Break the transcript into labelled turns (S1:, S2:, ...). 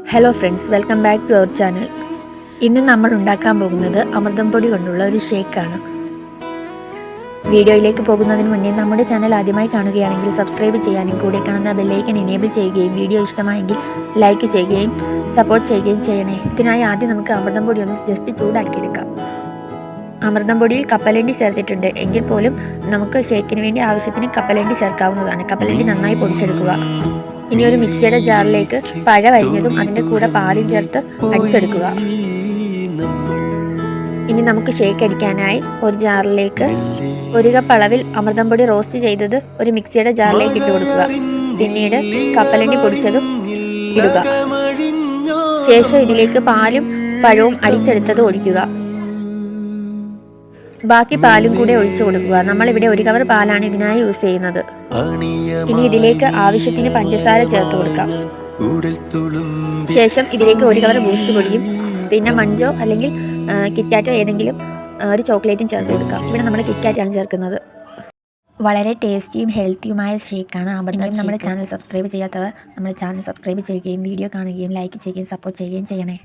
S1: Hello friends, welcome back to our channel. ഇന്ന് നമ്മൾ ഉണ്ടാക്കാൻ പോകുന്നത് അമൃതം പൊടി കൊണ്ടുള്ള ഒരു ഷേക്കാണ്. വീഡിയോയിലേക്ക് പോകുന്നതിന് മുന്നേ നമ്മുടെ ചാനൽ ആദ്യമായി കാണുകയാണെങ്കിൽ സബ്സ്ക്രൈബ് ചെയ്യാനും കൂടെ കാണുന്ന ബെല്ലൈക്കൻ എനേബിൾ ചെയ്യുകയും വീഡിയോ ഇഷ്ടമായെങ്കിൽ ലൈക്ക് ചെയ്യുകയും സപ്പോർട്ട് ചെയ്യുകയും ചെയ്യണേ. ഇതിനായി ആദ്യം നമുക്ക് അമൃതം പൊടി ഒന്ന് ജസ്റ്റ് ചൂടാക്കിയെടുക്കാം. അമൃതം പൊടിയിൽ കപ്പലണ്ടി ചേർത്തിട്ടുണ്ട് എങ്കിൽ പോലും നമുക്ക് ഷേക്കിന് വേണ്ടി ആവശ്യത്തിന് കപ്പലണ്ടി ചേർക്കാവുന്നതാണ്. കപ്പലണ്ടി നന്നായി പൊടിച്ചെടുക്കുക. ഇനി ഒരു മിക്സിയുടെ ജാറിലേക്ക് പഴം അരിഞ്ഞതും അതിൻ്റെ കൂടെ പാലും ചേർത്ത് അടിച്ചെടുക്കുക. ഇനി നമുക്ക് ഷേക്ക് അടിക്കാനായി ഒരു ജാറിലേക്ക് 1 കപ്പ് അളവിൽ അമൃതം പൊടി റോസ്റ്റ് ചെയ്തത് ഒരു മിക്സിയുടെ ജാറിലേക്ക് ഇട്ട് കൊടുക്കുക. പിന്നീട് കപ്പലണ്ടി പൊടിച്ചതും ഇടുക. ശേഷം ഇതിലേക്ക് പാലും പഴവും അടിച്ചെടുത്തത് ഒഴിക്കുക. ബാക്കി പാലും കൂടെ ഒഴിച്ചു കൊടുക്കുക. നമ്മളിവിടെ 1 കവർ പാലാണ് ഇതിനായി യൂസ് ചെയ്യുന്നത്. ഇനി ഇതിലേക്ക് ആവശ്യത്തിന് പഞ്ചസാര ചേർത്ത് കൊടുക്കാം. ശേഷം ഇതിലേക്ക് 1 കവർ ബൂസ്റ്റ് പൊടിയും പിന്നെ മഞ്ചോ അല്ലെങ്കിൽ കിറ്റ്കാറ്റോ ഏതെങ്കിലും ഒരു ചോക്ലേറ്റും ചേർത്ത് കൊടുക്കാം. ഇവിടെ നമ്മൾ കിറ്റ്കാറ്റാണ് ചേർക്കുന്നത്. വളരെ ടേസ്റ്റിയും ഹെൽത്തിയുമായ ഷേക്കാണ്. അമൃതം. നമ്മുടെ ചാനൽ സബ്സ്ക്രൈബ് ചെയ്യാത്തവർ നമ്മുടെ ചാനൽ സബ്സ്ക്രൈബ് ചെയ്യുകയും വീഡിയോ കാണുകയും ലൈക്ക് ചെയ്യുകയും സപ്പോർട്ട് ചെയ്യുകയും ചെയ്യണേ.